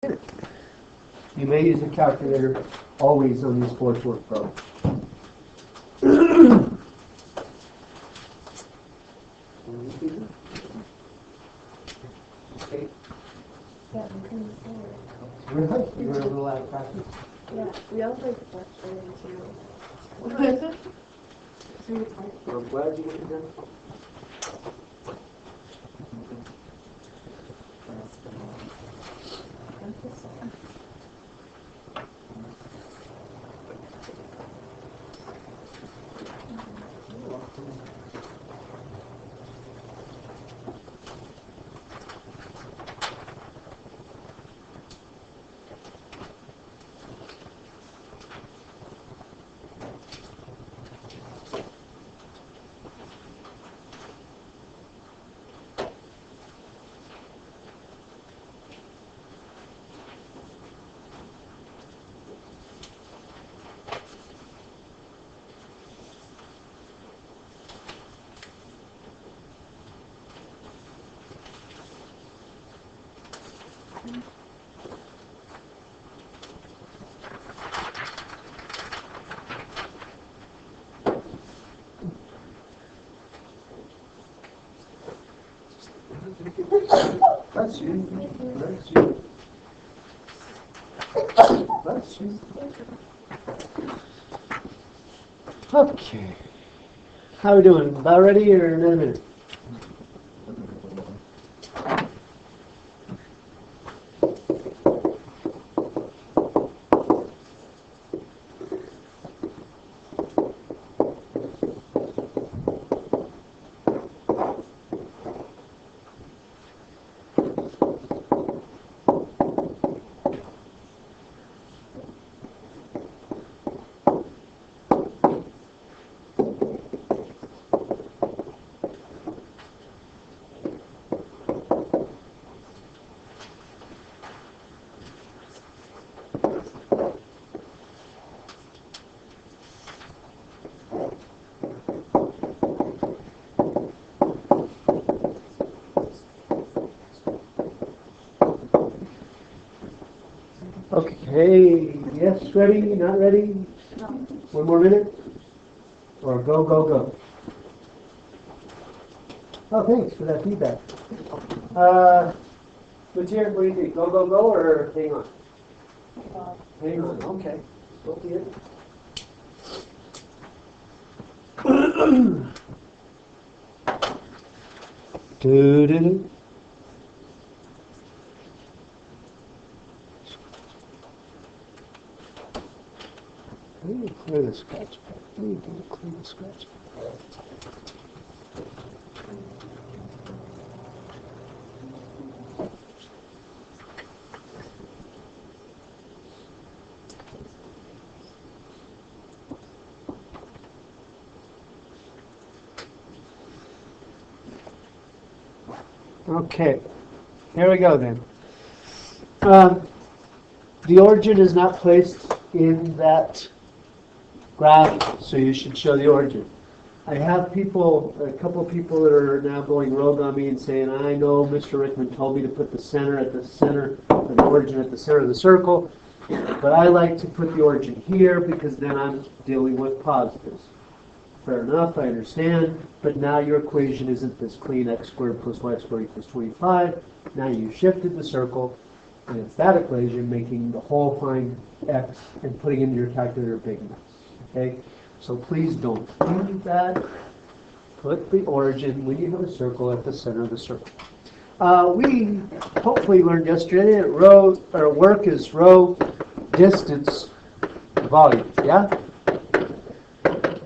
You may use a calculator always on these coursework problems. Okay. Yeah, we can Really? You were a little out of practice? Yeah, we also like fluctuating too. I'm glad you get it done. Bless you. Bless you. Bless you. Okay. How are we doing? About ready or in a minute? Okay, yes, ready, not ready? No. One more minute? Or go, go, go? Oh, thanks for that feedback. Gutierrez, what do you think? Go, go, go, or hang on? Hang on, okay. So be it. Do-do-do. Let me clear the scratch pad. Let me clear the scratch pad. Okay, here we go then. The origin is not placed in that graph, so you should show the origin. I have people, a couple of people that are now going rogue on me and saying, I know Mr. Rickman told me to put the center at the center, or the origin at the center of the circle, but I like to put the origin here because then I'm dealing with positives. Fair enough, I understand, but now your equation isn't this clean x squared plus y squared equals 25. Now you shifted the circle, and it's that equation making the whole find x and putting into your calculator big mess. Okay? So please don't do that. Put the origin when you have a circle at the center of the circle. We hopefully learned yesterday that rho, or work is rho distance volume, yeah?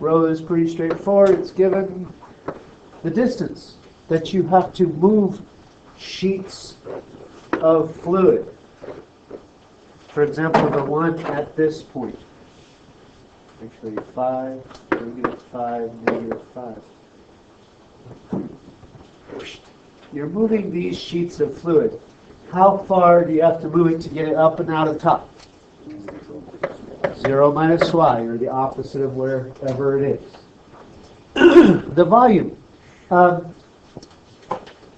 Rho is pretty straightforward. It's given the distance that you have to move sheets of fluid. For example, the one at this point. Actually, 5, -5, -5. You're moving these sheets of fluid. How far do you have to move it to get it up and out of the top? 0 minus y, or the opposite of wherever it is. The volume.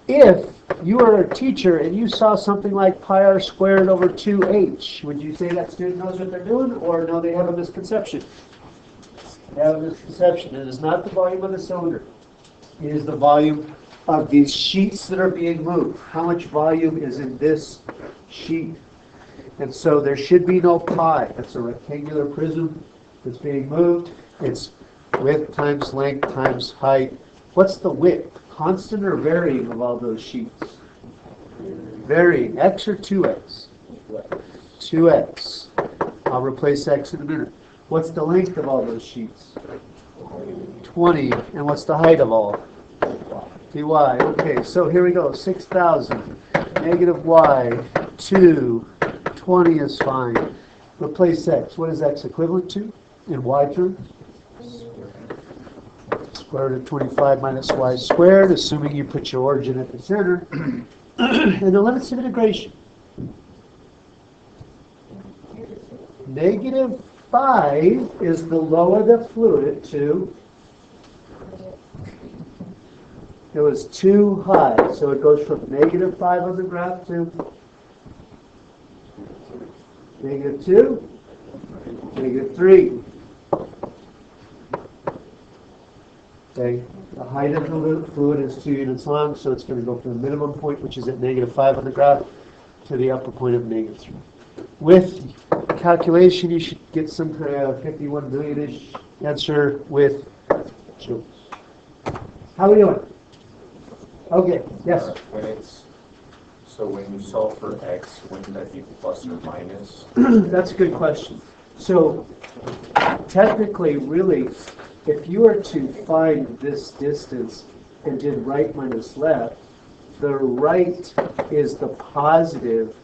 If you are a teacher and you saw something like pi r squared over 2h, would you say that student knows what they're doing, or no, they have a misconception? They have a misconception. It is not the volume of the cylinder. It is the volume of these sheets that are being moved. How much volume is in this sheet? And so there should be no pi. That's a rectangular prism that's being moved. It's width times length times height. What's the width? Constant or varying of all those sheets? Varying. X or 2x? 2x. I'll replace x in a minute. What's the length of all those sheets? 20. And what's the height of all? dy. Okay, so here we go. 6,000. Negative y. 2. 20 is fine. Replace x. What is x equivalent to in y terms? Square root of 25 minus y squared, assuming you put your origin at the center. And the limits of integration. Negative 5 is the lower the fluid to. It was too high, so it goes from negative 5 on the graph to negative 2, negative 3. Okay, the height of the fluid is 2 units long, so it's going to go from the minimum point, which is at negative 5 on the graph, to the upper point of negative 3. With calculation, you should get some kind of 51 million-ish answer with joules. How are we doing? Okay, yes? When you solve for x, wouldn't that be plus or minus? That's a good question. So technically, really, if you were to find this distance and did right minus left, the right is the positive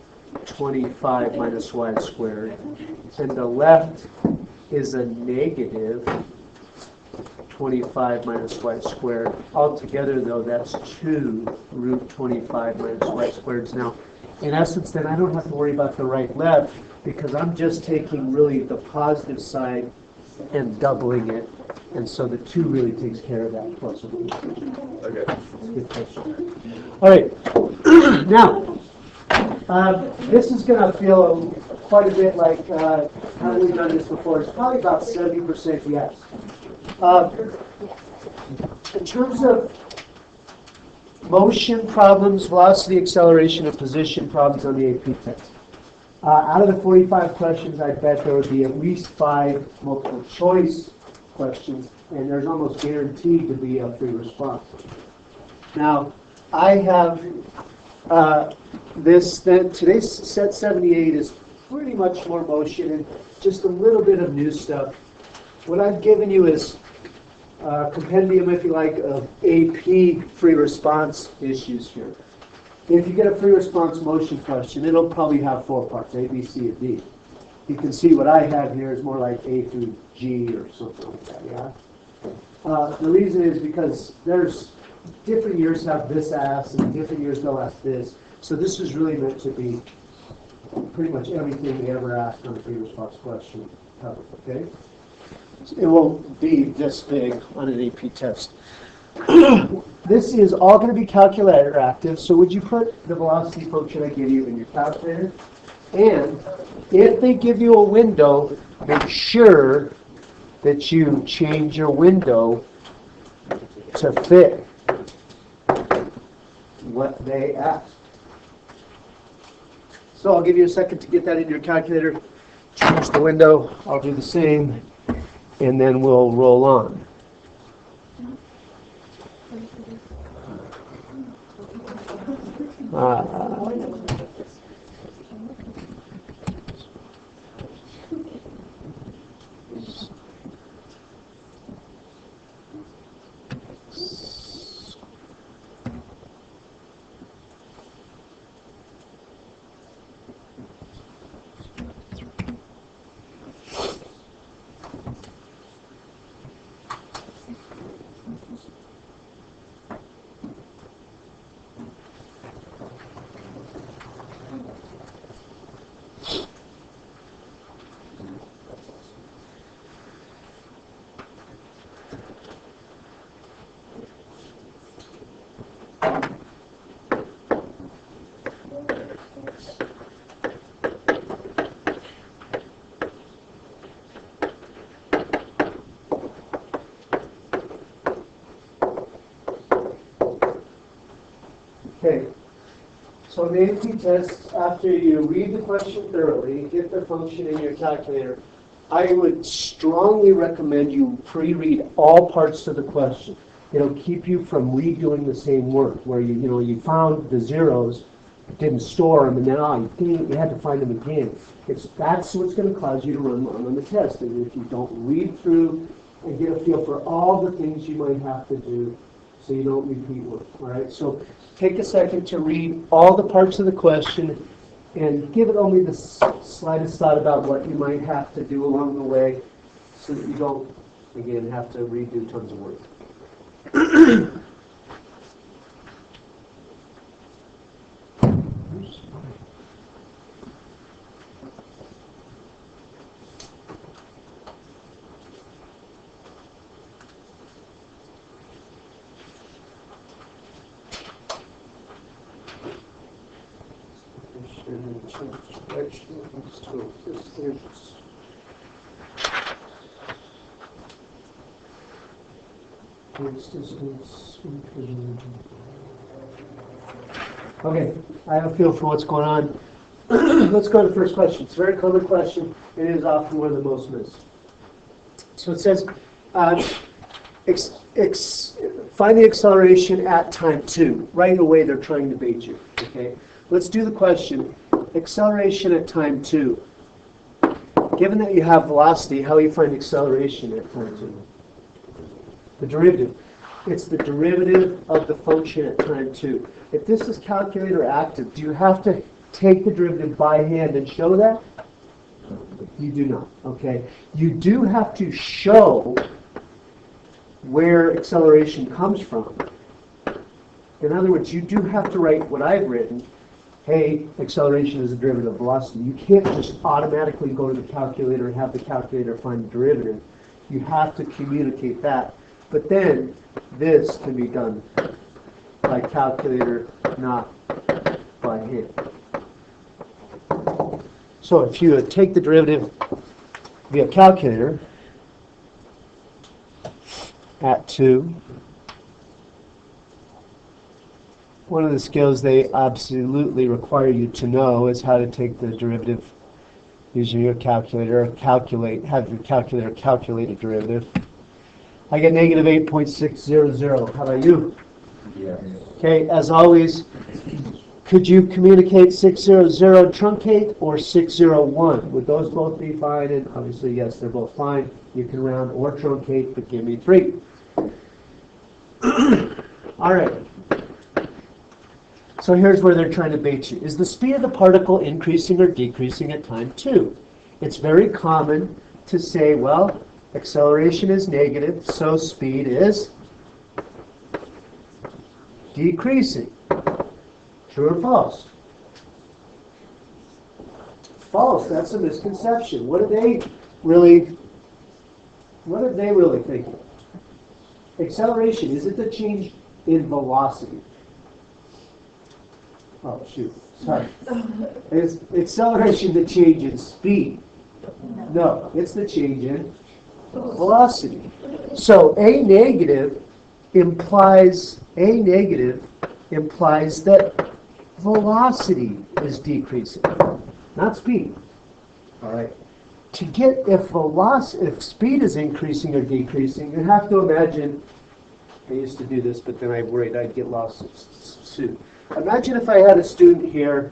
25 minus y squared, and the left is a negative 25 minus y squared. Altogether, though, that's 2 root 25 minus y squared. Now, in essence, then I don't have to worry about the right-left because I'm just taking really the positive side and doubling it. And so the 2 really takes care of that plus or minus. Okay. That's a good question. All right. Now, this is going to feel quite a bit like, have we done this before? It's probably about 70% yes. In terms of motion problems, velocity, acceleration, and position problems on the AP test, out of the 45 questions, I bet there would be at least 5 multiple choice questions, and there's almost guaranteed to be a free response. Now, I have today's set 78 is pretty much more motion and just a little bit of new stuff. What I've given you is compendium, if you like, of AP free response issues here. If you get a free response motion question, it'll probably have 4 parts, A, B, C, and D. You can see what I have here is more like A through G or something like that, yeah? The reason is because there's different years have this asked and different years they'll ask this. So this is really meant to be pretty much everything they ever asked on a free response question covered, okay? It won't be this big on an AP test. This is all going to be calculator active, so would you put the velocity function I give you in your calculator? And if they give you a window, make sure that you change your window to fit what they asked. So I'll give you a second to get that in your calculator. Change the window. I'll do the same. And then we'll roll on. the AP test, after you read the question thoroughly, get the function in your calculator, I would strongly recommend you pre-read all parts of the question. It'll keep you from redoing the same work, where you found the zeros, didn't store them, and then you had to find them again. That's what's going to cause you to run wrong on the test. And if you don't read through and get a feel for all the things you might have to do, so you don't repeat work. All right. So take a second to read all the parts of the question, and give it only the slightest thought about what you might have to do along the way, so that you don't, again, have to redo tons of work. Okay, I have a feel for what's going on. Let's go to the first question. It's a very common question. It is often one of the most missed. So it says, find the acceleration at time 2. Right away, they're trying to bait you. Okay, let's do the question. Acceleration at time 2. Given that you have velocity, how do you find acceleration at time 2? The derivative. It's the derivative of the function at time 2. If this is calculator active, do you have to take the derivative by hand and show that? You do not. Okay. You do have to show where acceleration comes from. In other words, you do have to write what I've written. Hey, acceleration is the derivative of velocity. You can't just automatically go to the calculator and have the calculator find the derivative. You have to communicate that. But then, this can be done by calculator, not by hand. So if you take the derivative via calculator at 2, one of the skills they absolutely require you to know is how to take the derivative using your calculator, have your calculator calculate a derivative. I get negative 8.600. How about you? Yeah. Okay, as always, could you communicate 600 truncate or 601? Would those both be fine? And obviously, yes, they're both fine. You can round or truncate, but give me 3. All right. So here's where they're trying to bait you. Is the speed of the particle increasing or decreasing at time 2? It's very common to say, well, acceleration is negative, so speed is decreasing. True or false? False. That's a misconception. What are they really thinking? Acceleration, is it the change in velocity? Oh, shoot. Sorry. Is acceleration the change in speed? No, it's the change in velocity. So A negative implies that velocity is decreasing, not speed. All right. To get if speed is increasing or decreasing, you have to imagine. I used to do this, but then I worried I'd get lost soon. Imagine if I had a student here,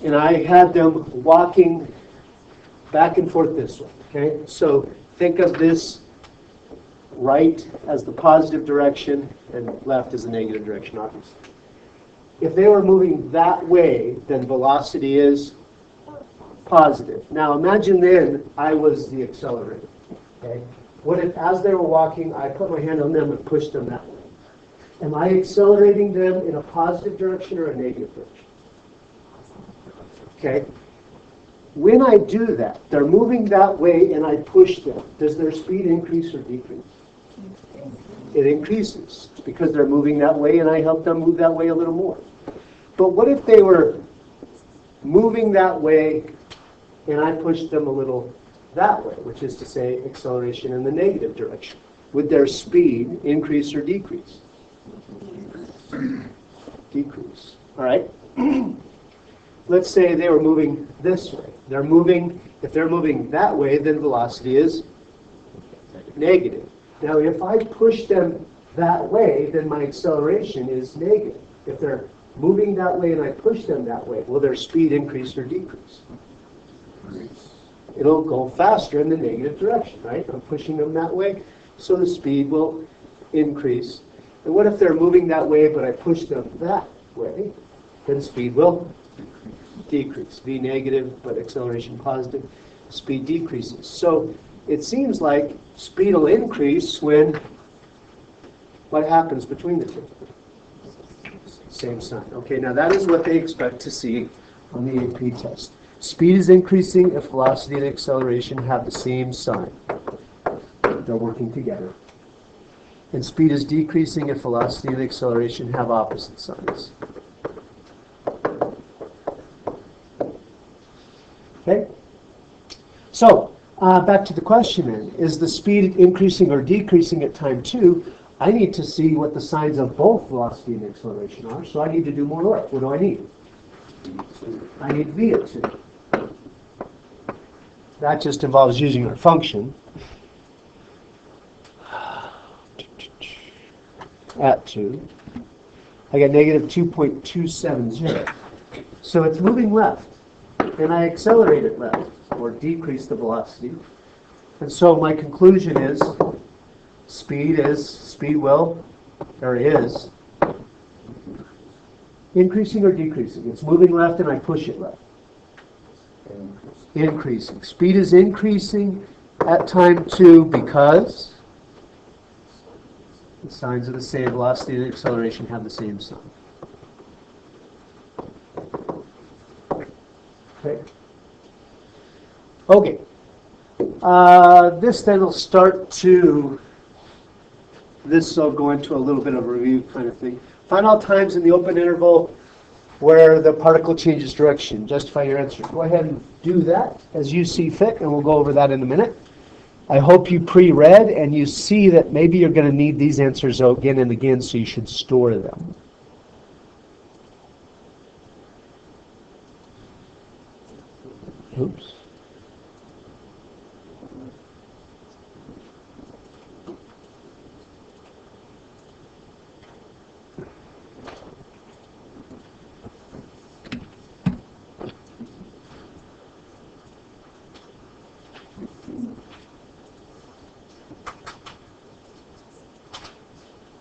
and I had them walking back and forth this way. Okay, so think of this right as the positive direction and left as the negative direction, obviously. If they were moving that way, then velocity is positive. Now imagine then I was the accelerator. Okay? What if as they were walking, I put my hand on them and pushed them that way? Am I accelerating them in a positive direction or a negative direction? Okay? When I do that, they're moving that way and I push them. Does their speed increase or decrease? It increases because they're moving that way and I help them move that way a little more. But what if they were moving that way and I pushed them a little that way, which is to say acceleration in the negative direction? Would their speed increase or decrease? Decrease. All right? let's say they were moving this way. If they're moving that way, then velocity is negative. Now, if I push them that way, then my acceleration is negative. If they're moving that way and I push them that way, will their speed increase or decrease? It'll go faster in the negative direction, right? I'm pushing them that way, so the speed will increase. And what if they're moving that way, but I push them that way? Then speed will decrease. V negative, but acceleration positive, speed decreases. So it seems like speed will increase when what happens between the two? Same sign. Okay, now that is what they expect to see on the AP test. Speed is increasing if velocity and acceleration have the same sign. They're working together. And speed is decreasing if velocity and acceleration have opposite signs. Okay? So, back to the question then. Is the speed increasing or decreasing at time 2? I need to see what the signs of both velocity and acceleration are, so I need to do more work. What do I need? I need v at 2. That just involves using our function. At 2. I got negative 2.270. So it's moving left, and I accelerate it left, or decrease the velocity. And so my conclusion is speed will, or is, increasing or decreasing. It's moving left and I push it left. Increasing. Speed is increasing at time 2 because the signs are the same. Velocity and acceleration have the same sign. Okay. Okay. This then will start to, this will go into a little bit of a review kind of thing. Find all times in the open interval where the particle changes direction. Justify your answer. Go ahead and do that as you see fit, and we'll go over that in a minute. I hope you pre-read and you see that maybe you're going to need these answers again and again, so you should store them. Oops.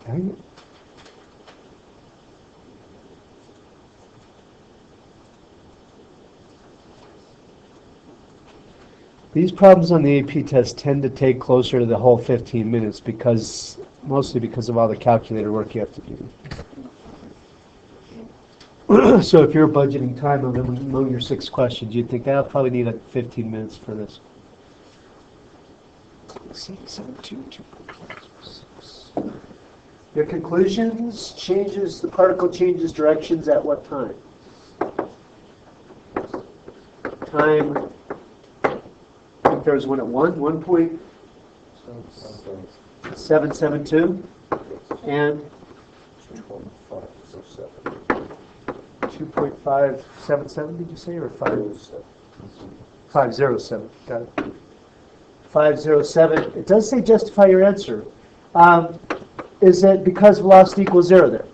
Dang it. These problems on the AP test tend to take closer to the whole 15 minutes mostly because of all the calculator work you have to do. So if you're budgeting time among your 6 questions, you'd think I'll probably need like 15 minutes for this. 6, 7, 2, 2, 6. Your conclusions the particle changes directions at what time? Time, I think there was one at 1.772 and 2.577, did you say, or 507? Got it. 507. It does say justify your answer. Is it because velocity equals 0 there?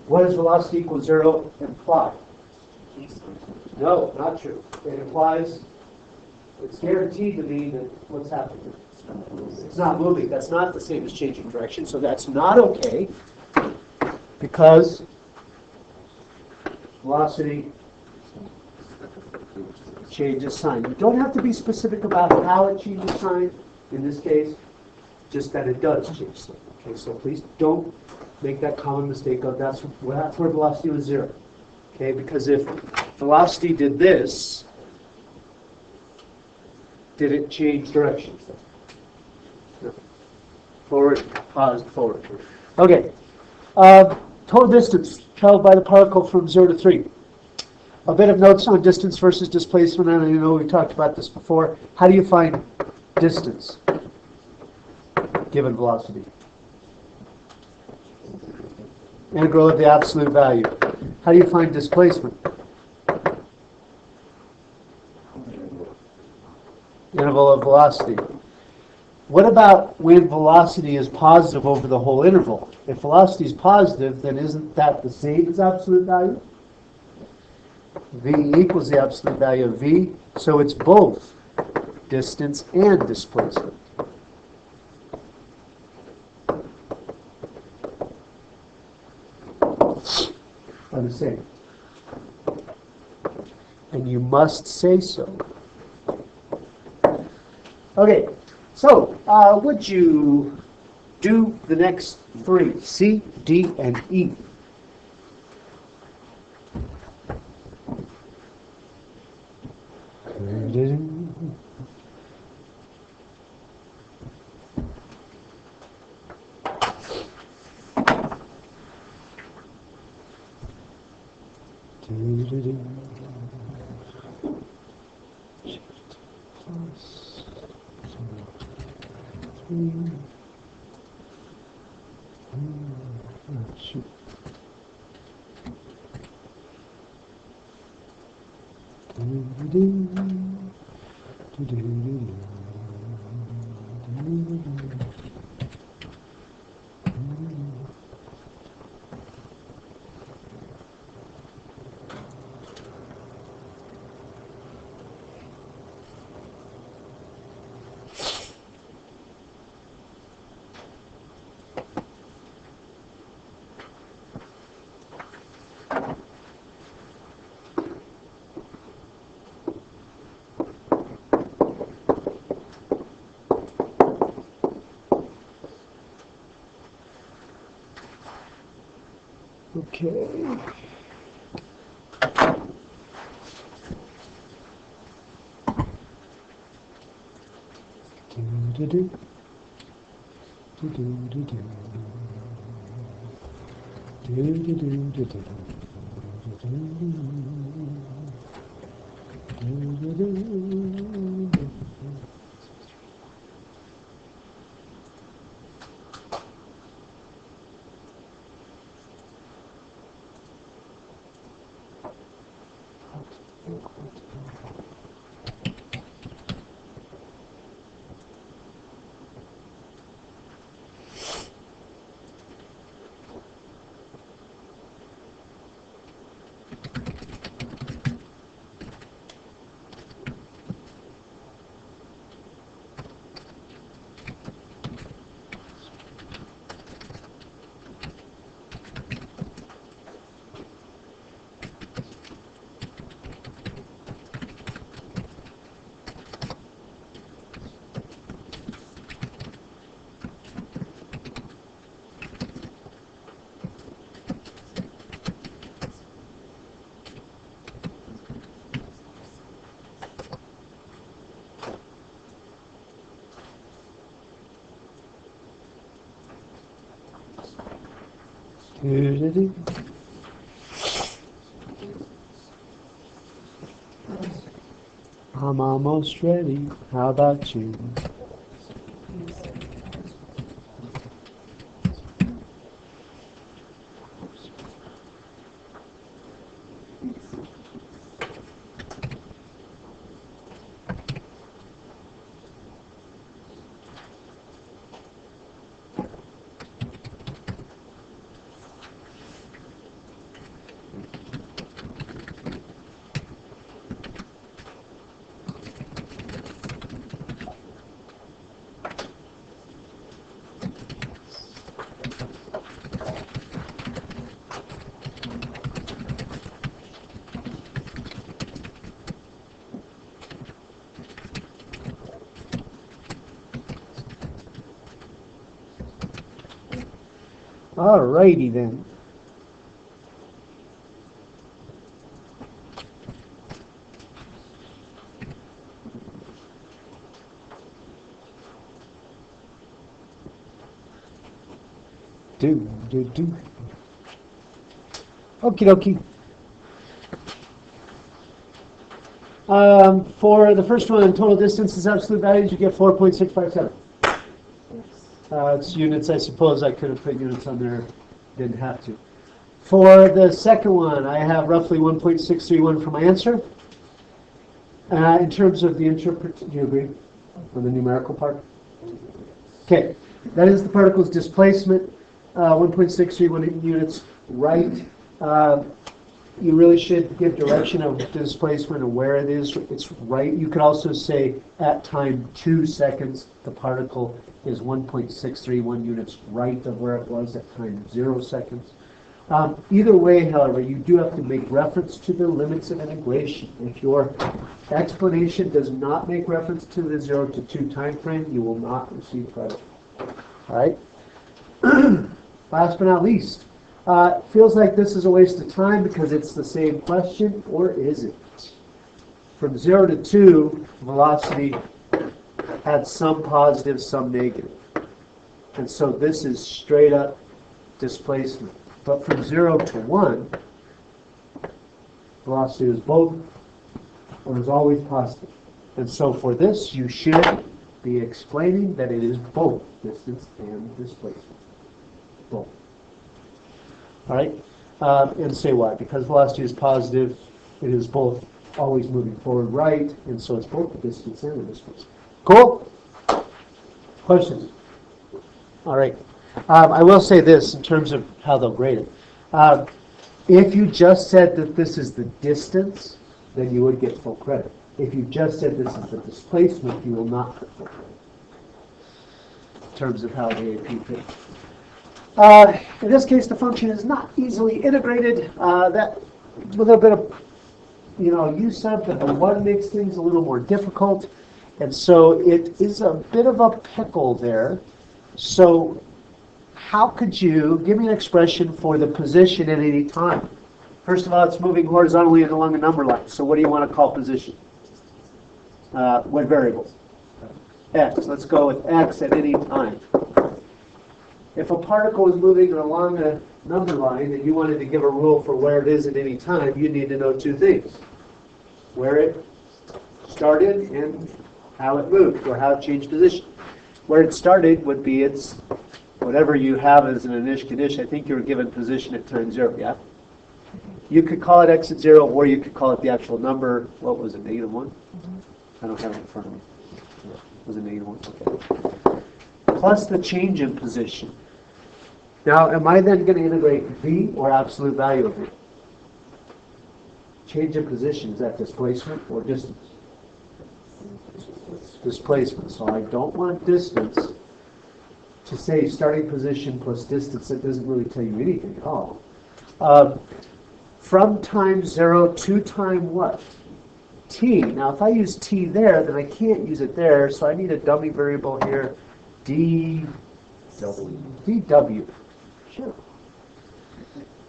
What does velocity equals 0 imply? No, not true. It implies it's guaranteed to be that what's happening. It's not moving. That's not the same as changing direction, so that's not okay, because velocity changes sign. You don't have to be specific about how it changes sign in this case, just that it does change sign. Okay, so please don't make that common mistake of that's where velocity was 0. Okay, because if velocity did this, did it change direction? No. Forward, paused, forward. Okay. Total distance traveled by the particle from 0 to 3. A bit of notes on distance versus displacement, and I know we talked about this before. How do you find distance given velocity? integral of the absolute value. How do you find displacement? Interval of velocity. What about when velocity is positive over the whole interval? If velocity is positive, then isn't that the same as absolute value? V equals the absolute value of V, so it's both distance and displacement. Are the same. And you must say so. Okay, so would you do the next three, C, D, and E? Okay. I'm almost ready. How about you? Alrighty then. Do. Okie dokie. For the first one, total distance is absolute values, you get 4.657. Yes. It's units, I suppose. I could have put units on there, didn't have to. For the second one, I have roughly 1.631 for my answer. In terms of the do you agree on the numerical part? Okay, that is the particle's displacement, 1.631 units right. You really should give direction of displacement and where it is. It's right. You could also say at time 2 seconds, the particle is 1.631 units right of where it was at time 0 seconds. Either way, however, you do have to make reference to the limits of integration. If your explanation does not make reference to the 0 to 2 time frame, you will not receive credit. All right? Last but not least, feels like this is a waste of time because it's the same question, or is it? From 0 to 2, velocity had some positive, some negative. And so this is straight up displacement. But from 0 to 1, velocity is both, or is always positive. And so for this, you should be explaining that it is both distance and displacement. Both. All right? And say why. Because velocity is positive, it is both always moving forward right, and so it's both the distance and the displacement. Cool? Questions? All right. I will say this in terms of how they'll grade it. If you just said that this is the distance, then you would get full credit. If you just said this is the displacement, you will not get full credit. In terms of how the AP picked. In this case, the function is not easily integrated. That a little bit of use of the one makes things a little more difficult, and so it is a bit of a pickle there. So how could you give me an expression for the position at any time? First of all, it's moving horizontally and along a number line. So what do you want to call position? What variable? X. Let's go with X at any time. If a particle is moving along a number line and you wanted to give a rule for where it is at any time, you need to know two things. Where it started and how it moved, or how it changed position. Where it started would be its whatever you have as an initial condition. I think you were given position at time 0, yeah? You could call it X at 0, or you could call it the actual number. What was it, -1? I don't have it in front of me. Was it -1? Okay. Plus the change in position. Now, am I then going to integrate V or absolute value of V? Change in position, is that displacement or distance? Displacement. So I don't want distance to say starting position plus distance. That doesn't really tell you anything at all. From time 0 to time what? T. Now if I use T there, then I can't use it there, so I need a dummy variable here, dW. Sure.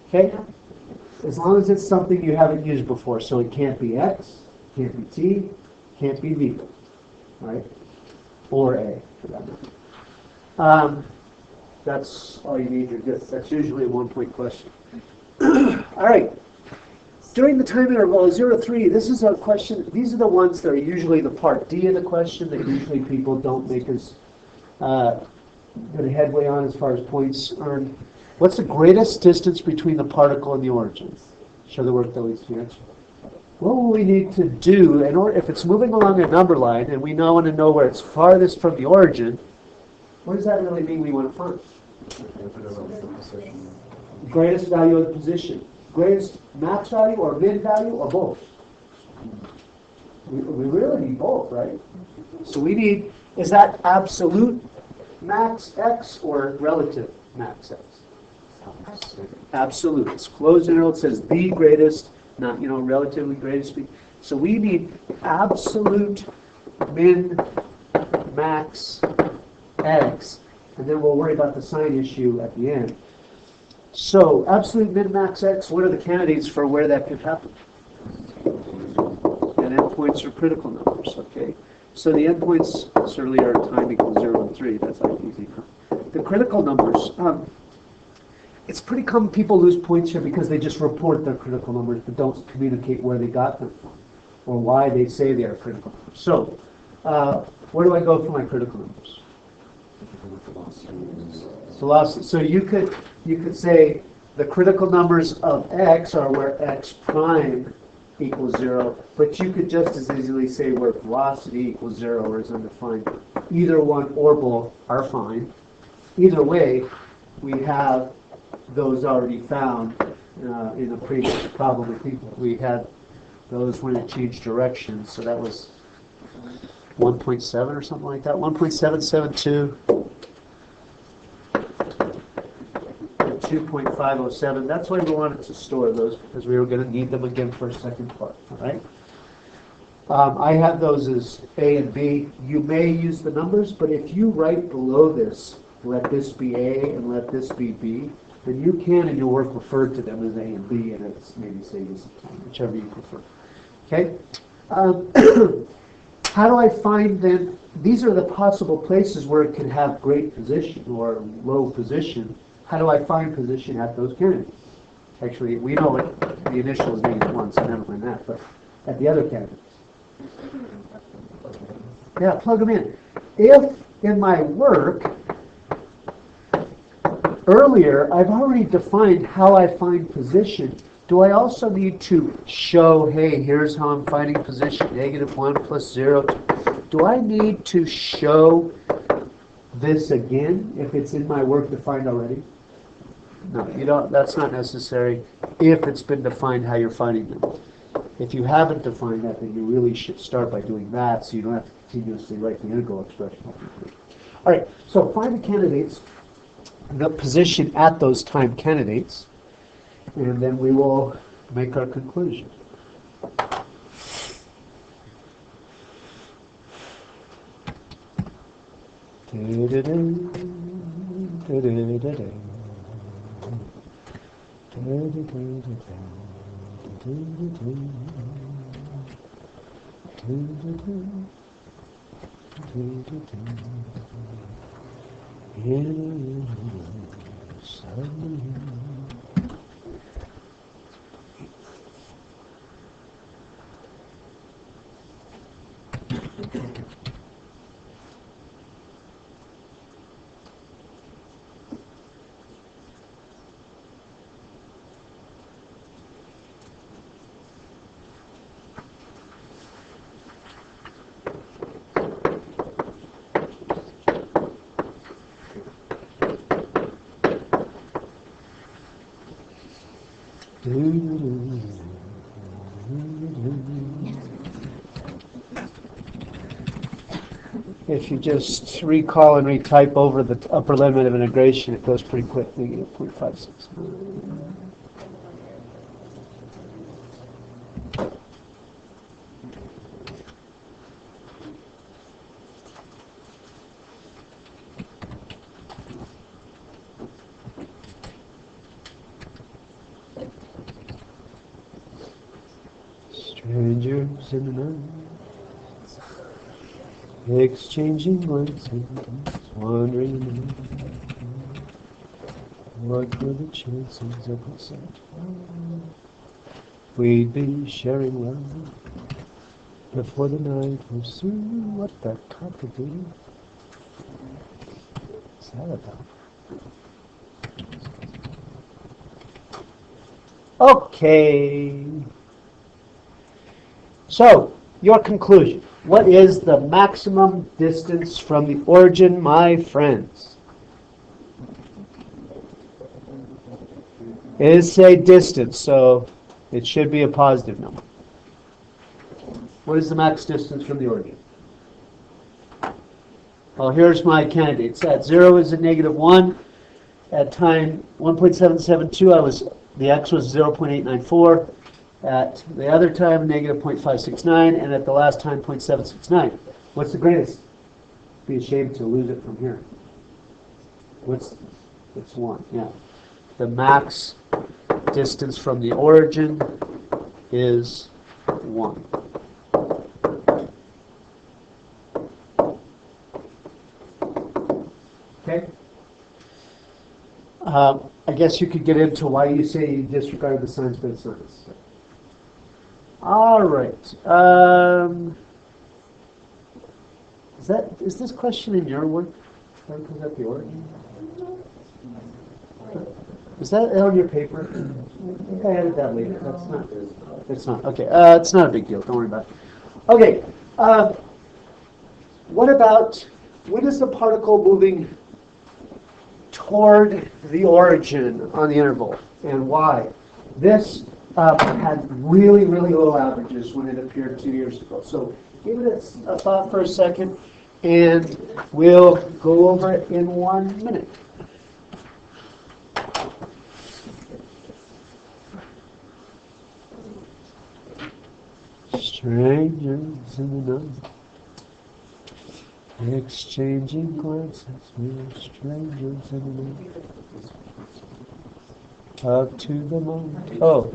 Okay? As long as it's something you haven't used before, so it can't be X, can't be T, can't be V. Right? Or A, for that matter. That's all you need. You're good. That's usually a 1-point question. All right. During the time interval 0, 3, this is a question. These are the ones that are usually the part D of the question that usually people don't make as good a headway on as far as points earned. What's the greatest distance between the particle and the origin? Show the work that leads to the answer. What will we need to do in order, if it's moving along a number line and we now want to know where it's farthest from the origin, what does that really mean we want to find? Greatest value of the position. Greatest max value or min value or both? We really need both, right? So we need, is that absolute max X or relative max X? Absolute. It's closed interval. It says the greatest, not, relatively greatest. So we need absolute min max X, and then we'll worry about the sign issue at the end. So absolute min max X, what are the candidates for where that could happen? And endpoints are critical numbers, okay? So the endpoints certainly are time equals 0 and 3. That's like easy. The critical numbers, it's pretty common people lose points here because they just report their critical numbers but don't communicate where they got them from or why they say they are critical numbers. So where do I go for my critical numbers? Velocity. So you could say the critical numbers of x are where x prime equals 0, but you could just as easily say where velocity equals 0 or is undefined. Either one or both are fine. Either way, we have those already found in the previous problem. I think we had those when it changed direction, so that was 1.7 or something like that, 1.772. 2.507. That's why we wanted to store those, because we were going to need them again for a second part. All right. I have those as A and B. You may use the numbers, but if you write below this, let this be A and let this be B, then you can in your work refer to them as A and B, and it's maybe save you some time, whichever you prefer. Okay. How do I find then? These are the possible places where it could have great position or low position. How do I find position at those candidates? Actually, we know it. The initial is -1, so never mind that. But at the other candidates, yeah, plug them in. If in my work earlier I've already defined how I find position, do I also need to show, hey, here's how I'm finding position, -1 plus 0? Do I need to show this again if it's in my work defined already? No, you don't. That's not necessary if it's been defined how you're finding them. If you haven't defined that, then you really should start by doing that so you don't have to continuously write the integral expression. All right, so find the candidates, the position at those time candidates, and then we will make our conclusion. If you just recall and retype over the upper limit of integration, it goes pretty quickly, -0.56. Strangers in the night, exchanging glances, wandering in the night. What were the chances of such fun? We'd be sharing love before the night was through. What that complicated? What's that about? Okay. So, your conclusion. What is the maximum distance from the origin, my friends? It is a distance, so it should be a positive number. What is the max distance from the origin? Well, here's my candidates. At 0 is a -1. At time 1.772, the x was 0.894. At the other time, -0.569, and at the last time, 0.769. What's the greatest? Be ashamed to lose it from here. It's 1, yeah. The max distance from the origin is 1. Okay? I guess you could get into why you say you disregard the signs by the signs. All right. Is this question in your work? Is that the origin? Is that on your paper? I think I added that later. That's not. It's not. Okay. It's not a big deal. Don't worry about it. Okay. What about when is the particle moving toward the origin on the interval, and why? This had really, really low averages when it appeared 2 years ago. So give it a thought for a second, and we'll go over it in 1 minute. Strangers in the night, exchanging glances, we're strangers in the night. Up to the moment. Oh.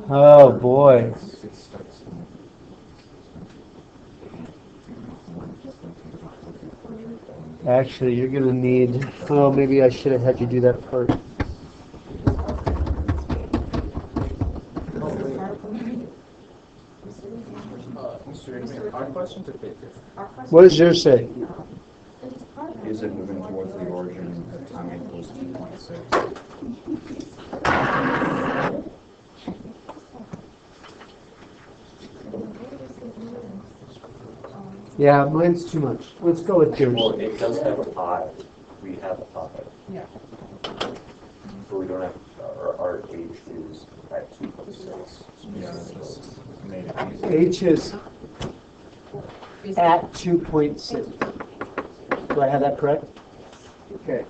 Oh boy. Actually, you're going to need, oh, maybe I should have had you do that first. Our question to Baker. What does yours say? Is it moving towards the origin at time equals 2.6? Yeah, mine's too much. Let's go with yours. Well, it does have a pi. We have a pi. Yeah. But we don't have, our H is at 2.6. H is at 2.6. Do I have that correct? Okay.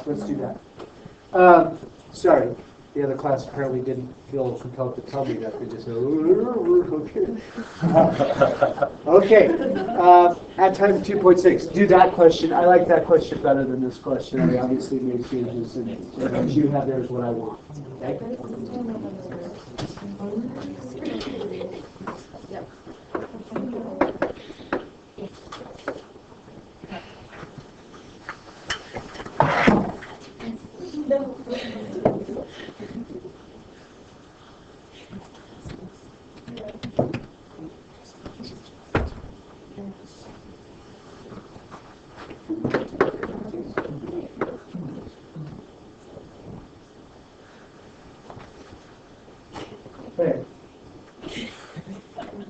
Let's do that. Sorry, the other class apparently didn't feel compelled to tell me that. They just said, okay. At time 2.6. Do that question. I like that question better than this question. I obviously made changes, and what you have there is what I want. Okay? Okay.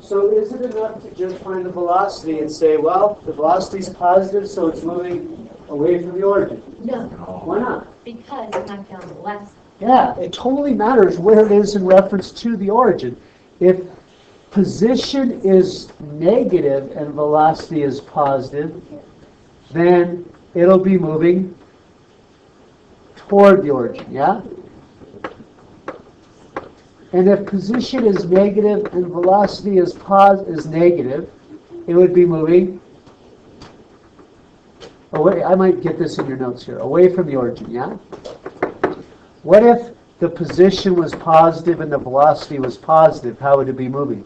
So is it enough to just find the velocity and say, well, the velocity is positive, so it's moving away from the origin? No, Why not? because I'm not down the left. Yeah, it totally matters where it is in reference to the origin. If position is negative and velocity is positive, then it'll be moving toward the origin, yeah? And if position is negative and velocity is negative, it would be moving away. I might get this in your notes here. Away from the origin, yeah? What if the position was positive and the velocity was positive? How would it be moving?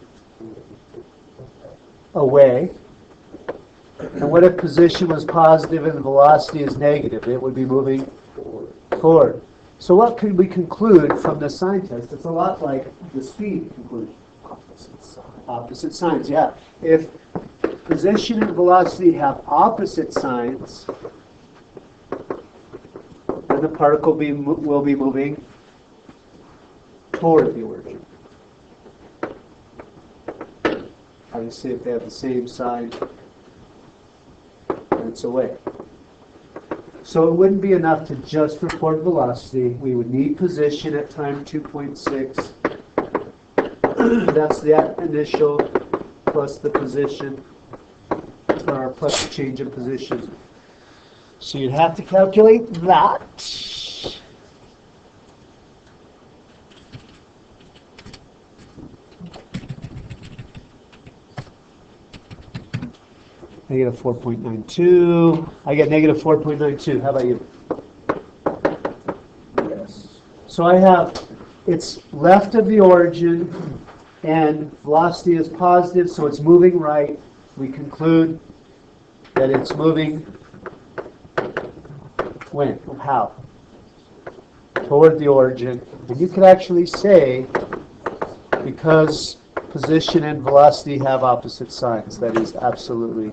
Away. And what if position was positive and the velocity is negative? It would be moving forward. So what could we conclude from the sign test? It's a lot like the speed conclusion. Opposite signs, yeah. If position and velocity have opposite signs, then the particle will be moving toward the origin. Obviously, if they have the same sign, then it's away. So it wouldn't be enough to just report velocity. We would need position at time 2.6. That's the initial plus the position, or plus the change in position. So you'd have to calculate that. Negative 4.92. I get negative 4.92. How about you? Yes. So I have, it's left of the origin, and velocity is positive, so it's moving right. We conclude that it's moving when? How? Toward the origin. And you could actually say, because position and velocity have opposite signs, that is absolutely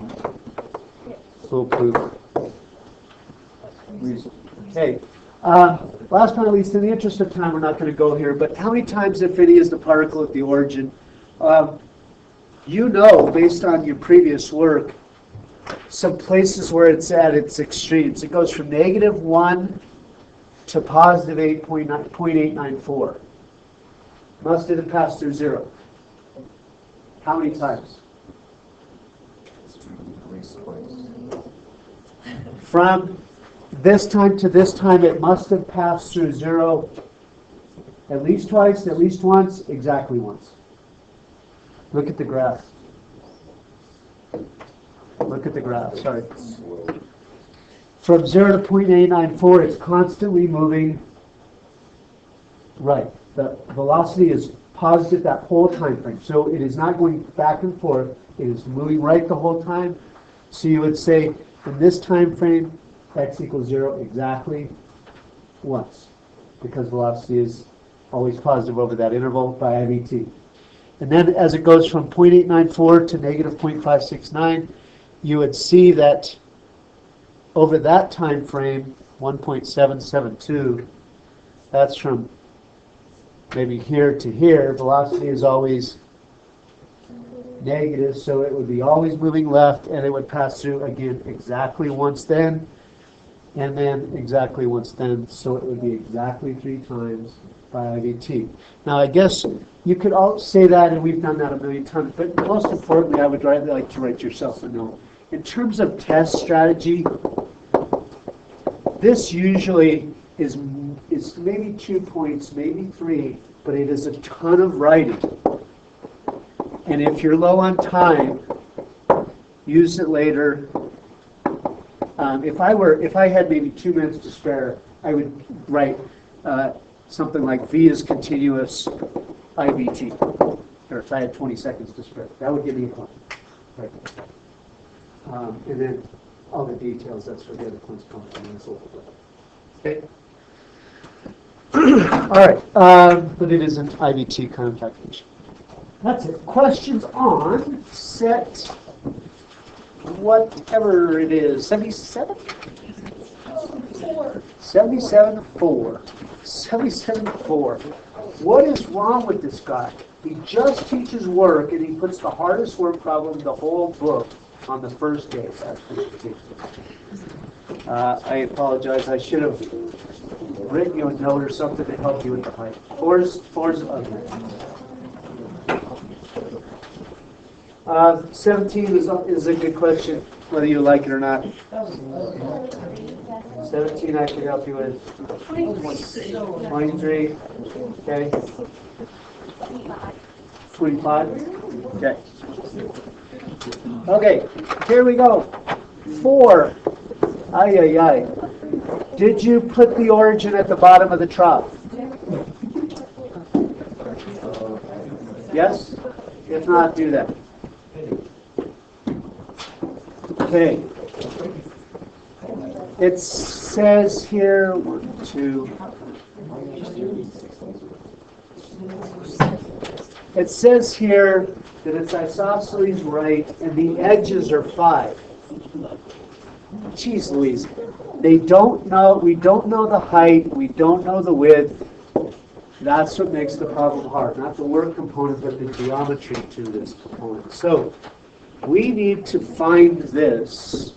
foolproof. Reason. Okay. Last but not least, in the interest of time, we're not going to go here, but how many times, if any, is the particle at the origin? You know, based on your previous work, some places where it's at its extremes. It goes from -1 to positive 8.894. Must have passed through 0. How many times? At least twice. From this time to this time, it must have passed through 0 at least twice, at least once, exactly once. Look at the graph. Look at the graph, sorry. From 0 to 0.894, it's constantly moving right. The velocity is positive that whole time frame. So it is not going back and forth. It is moving right the whole time. So you would say, in this time frame, x equals 0 exactly once, because velocity is always positive over that interval by IVT. And then as it goes from 0.894 to negative 0.569, you would see that over that time frame, 1.772, that's from maybe here to here, velocity is always negative, so it would be always moving left, and it would pass through again exactly once then, and then exactly once then, so it would be exactly 3 times by IVT. Now I guess you could all say that, and we've done that a million times, but most importantly, I would like to write yourself a note. In terms of test strategy, this usually is maybe 2 points, maybe 3, but it is a ton of writing. And if you're low on time, use it later. If I had maybe 2 minutes to spare, I would write something like V is continuous IVT. Or if I had 20 seconds to spare, that would give me a point. Right. And then all the details, that's where the other points come from and so forth. Okay. All right, but it is an IVT kind of calculation. That's it. Questions on set whatever it is, 77? 77-4. 77-4. What is wrong with this guy? He just teaches work and he puts the hardest work problem in the whole book on the first day. I apologize. I should have written you a note or something to help you with the height. Four's ugly. 17 is a good question, whether you like it or not. 17 I can help you with. 23. Okay. 25. Okay. Okay, here we go. 4. Ay, ay, ay. Did you put the origin at the bottom of the trough? Yes? If not, do that. Okay. It says here, 1, 2. It says here that it's isosceles right, and the edges are 5. Jeez Louise. We don't know the height, we don't know the width. That's what makes the problem hard. Not the work component, but the geometry to this component. So, we need to find this.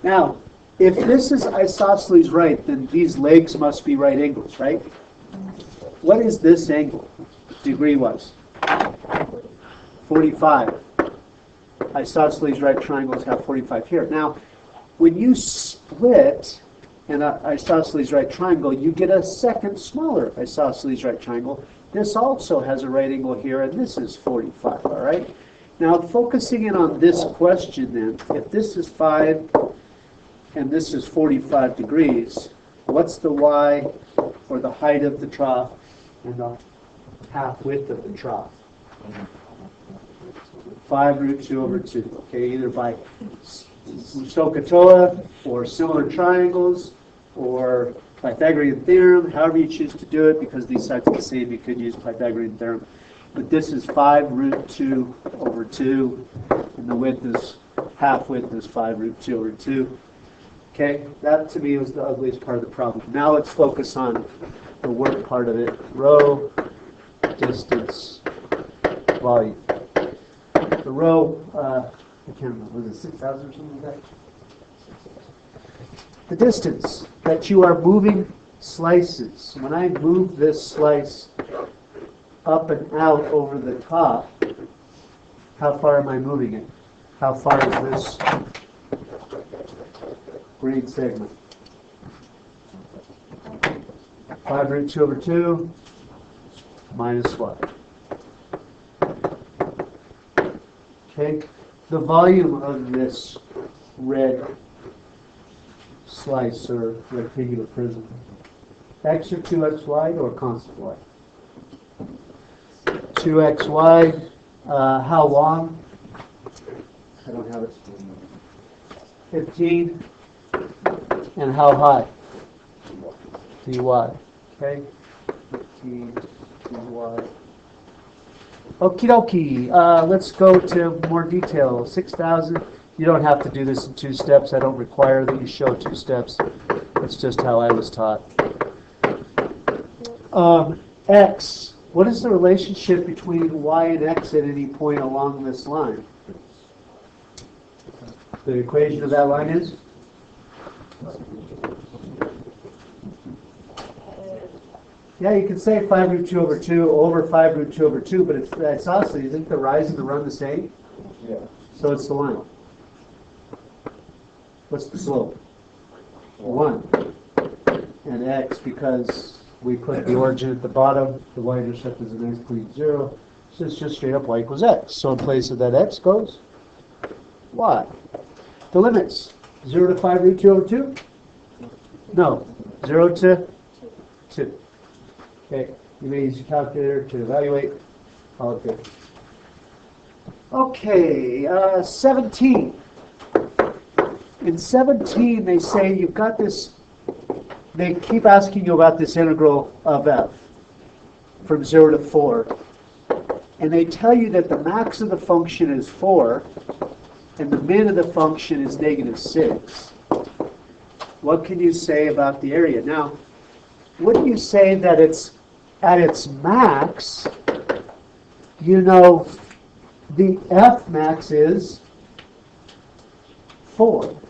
Now, if this is isosceles right, then these legs must be right angles, right? What is this angle, degree-wise? 45. Isosceles right triangles have 45 here. Now, when you split an isosceles right triangle, you get a second smaller isosceles right triangle. This also has a right angle here, and this is 45, all right? Now, focusing in on this question then, if this is 5 and this is 45 degrees, what's the y for the height of the trough and the half width of the trough? 5 root 2 over 2, okay, either by SOHCAHTOA or similar triangles or Pythagorean theorem, however you choose to do it, because these sides are the same, you could use Pythagorean theorem. But this is 5 root 2 over 2, and the width is half width is 5 root 2 over 2. Okay, that to me was the ugliest part of the problem. Now let's focus on the work part of it. Row, distance, volume. The row, I can't remember, was it 6,000 or something like that? The distance that you are moving slices. When I move this slice up and out over the top, how far am I moving it? How far is this green segment? 5 root 2 over 2 minus what? Okay, the volume of this red slice or rectangular prism. X or 2x wide or constant wide? 2x wide. How long? I don't have it. 15. And how high? dy. Okay. 15 dy. Okie dokie. Let's go to more detail. 6,000. You don't have to do this in 2 steps. I don't require that you show 2 steps. That's just how I was taught. X. What is the relationship between y and x at any point along this line? The equation of that line is? Yeah, you can say 5 root 2 over 2 over 5 root 2 over 2, but it's also, isn't the rise and the run the same? Yeah. So it's the line. What's the slope? 1. And x, because we put the origin at the bottom, the y-intercept is a nice clean 0, so it's just straight up y equals x. So in place of that x goes y. The limits, 0 to 5 root 2 over 2? No, 0 to 2. Okay, you may use your calculator to evaluate. All good. Okay, 17. In 17, they say you've got this, they keep asking you about this integral of f from 0 to 4. And they tell you that the max of the function is 4, and the min of the function is negative 6. What can you say about the area? Now, wouldn't you say that it's at its max, you know, the f max is 4.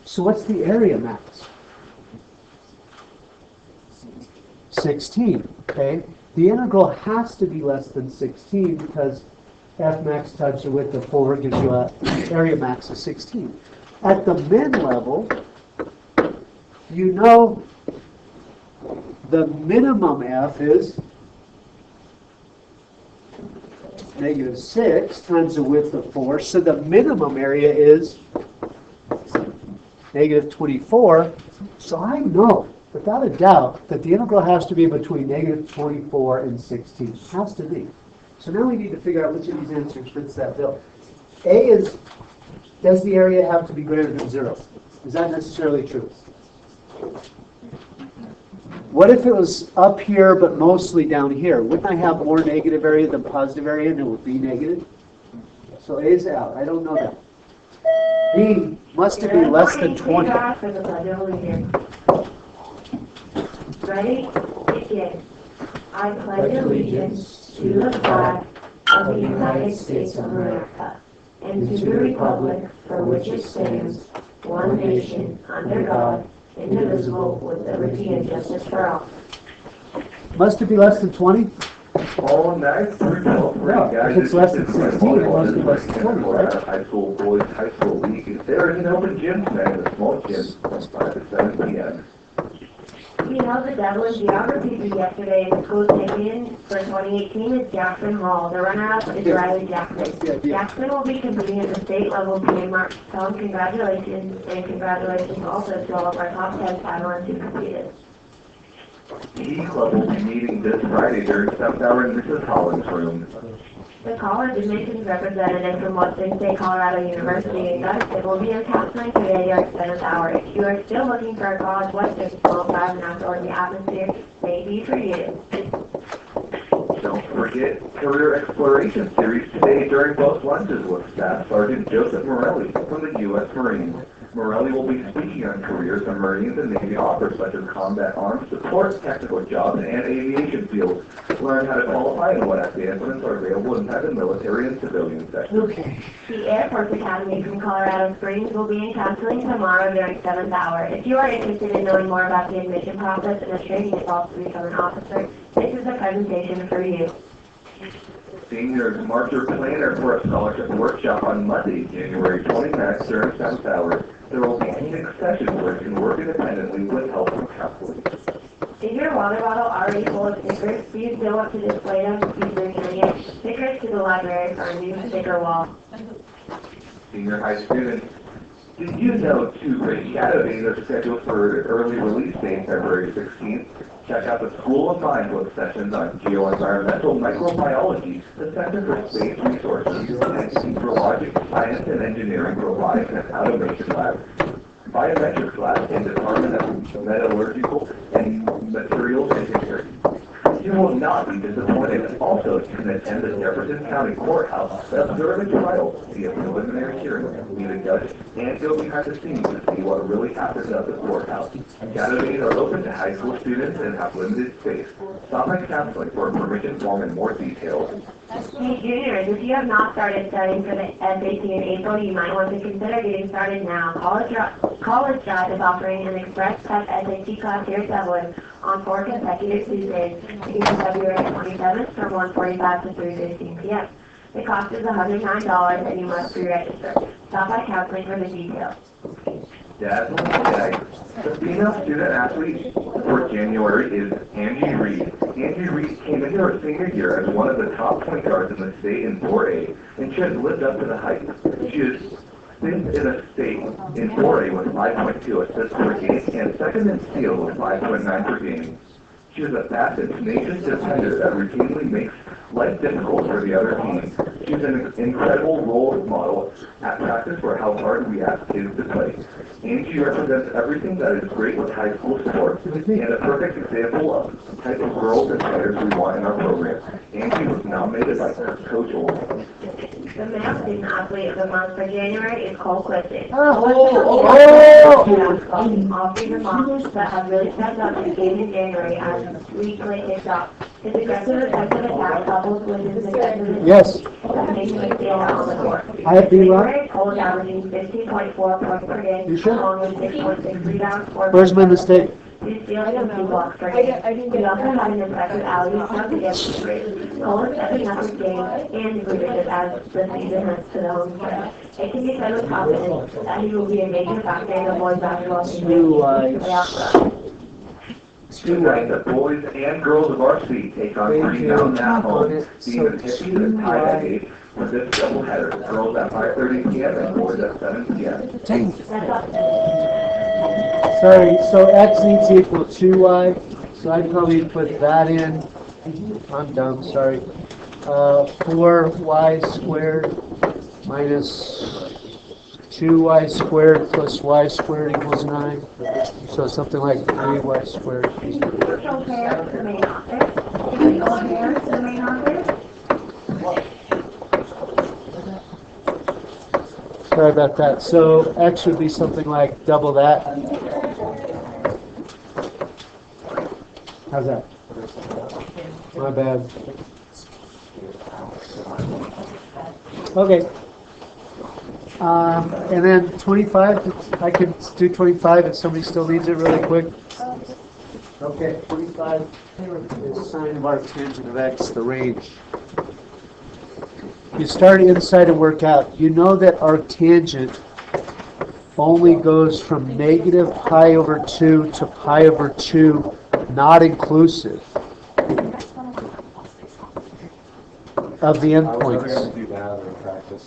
So what's the area max? 16, okay? The integral has to be less than 16 because f max times the width of 4 gives you an area max of 16. At the min level, you know the minimum f is negative 6 times the width of 4, so the minimum area is negative 24. So I know, without a doubt, that the integral has to be between negative 24 and 16. It has to be. So now we need to figure out which of these answers fits that bill. A is, does the area have to be greater than 0? Is that necessarily true? What if it was up here but mostly down here? Wouldn't I have more negative area than positive area and it would be negative? So A is out. I don't know that. B must have been less than 20. Ready? Begin. I pledge allegiance to the flag of the United States of America and to the republic for which it stands, one nation, under God, indivisible, with liberty and justice for all. Must it be less than 20? Oh, nice. Yeah, if it's less than 16, it must be less than 20, right? High school boys, high school league. If there is an open gym tonight, a small gym, 5 to 7 p.m. You know, the Devlin geography for yesterday, the school champion for 2018 is Jackson Hall. The runner-up is Riley Jackson. Jackson will be competing at the state level in March. Tell him congratulations, and congratulations also to all of our top 10 paddlers who competed. The E Club will be meeting this Friday during 7th hour in Mrs. Collins' room. The college admissions representative from Western State Colorado University in Gunnison will be in counseling today during 7th hour. If you are still looking for a college Western school, 5 and outdoor in the atmosphere may be for you. Don't forget Career Exploration Series today during both lunches with Staff Sergeant Joseph Morelli from the U.S. Marines. Morelli will be speaking on careers the Marines and Navy offer, such as combat arms support, technical jobs, and aviation fields. Learn how to qualify and what advancements are available inside the military and civilian sector. Okay. The Air Force Academy from Colorado Springs will be in counseling tomorrow during 7th hour. If you are interested in knowing more about the admission process and the training involved to become an officer, this is a presentation for you. Seniors, mark your planner for a scholarship workshop on Monday, January 29th during 7th hour. There will be 6 sessions where you can work independently with help from counseling. Is your water bottle already full of stickers? Do you still want to display them to keep returning it? Stickers to the library for a new sticker wall. Senior high students, did you know 2 great shadow days are scheduled for early release day, February 16th? Check out the School of Mind book sessions on geoenvironmental microbiology, the Center for Space Resources, and Ecologic Science and Engineering Robotics and Automation Lab, Biometrics Lab, and Department of Metallurgical and Materials Engineering. You will not be disappointed. Also, you can attend the Jefferson County Courthouse, observe a trial, see a preliminary hearing, meet a judge, and go behind the scenes to see what really happens at the courthouse. Shadow days are open to high school students and have limited space. Stop by counseling for a permission form and more details. Hey juniors, if you have not started studying for the SAT in April, you might want to consider getting started now. College Drive is offering an Express Prep SAT class here at Dublin on 4 consecutive Tuesdays, beginning February 27th from 1:45 to 3:15 p.m. The cost is $109 and you must pre-register. Stop by counseling for the details. Dazzling today. The female student athlete for January is Angie Reed. Angie Reed came into her senior year as one of the top point guards in the state in 4A, and she has lived up to the hype. She is fifth in a state in 4A with 5.2 assists per game and second in steal with 5.9 per game. She is a fast and tenacious defender that routinely makes life difficult for the other team. She's an incredible role model at practice for how hard we ask kids to play. Angie represents everything that is great with high school sports and a perfect example of the type of girls and players we want in our program. Angie was nominated by Coach Olsen. The male student athlete of the month for January is Cole Clifton. Offering the moms that have really stepped up in game in January as recently kicked off. His aggressive defensive attack coupled with his defensive Yes. that makes him stand out on the court. I have been wrong. January, Cole is averaging 15.4 points per game, You sure? along with 6.6 rebounds, 4 Where's my mistake? 2 steals, and 2 blocks per game. He also had an impressive alley-oop against the Braves. Cole is stepping up his game and leadership as the season heads to the home stretch. It can be said with confidence that he will be a major factor in the boys basketball team playoff run. Tonight, the boys and girls of our city take on Green Mountain at home. Stephen Hippie is tied at 8 with this doubleheader. Girls at 5:30 p.m. and boys at 7 p.m. Sorry, so X needs to equal 2Y, so I'd probably put that in. I'm dumb, sorry. 4Y squared minus 2Y squared plus Y squared equals 9. So something like 3Y squared. Virtual pair to the main office. Virtual pair to the main office. Sorry about that. So X would be something like double that. How's that? My bad. Okay. And then 25, I could do 25 if somebody still needs it really quick. Okay, 25 is sine of arctangent of x, the range. You start inside and work out. You know that arctangent only goes from negative pi over 2 to pi over 2, not inclusive of the endpoints.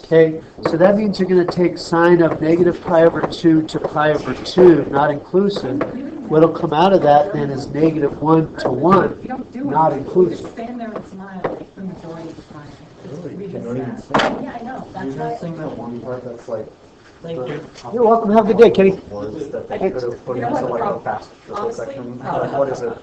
Okay, so that means you're going to take sine of negative pi over 2 to pi over 2, not inclusive. What'll come out of that then is negative 1 to 1, not inclusive. Stand there and smile like the majority of the time. Really? Read Don't even this say back. Yeah, I know. You're That's not why. saying that one part that's like You're welcome. Have a good day, Kenny. words that they I- could have put you know into what the like a problem- fast triple honestly, section. no, Like, what is it?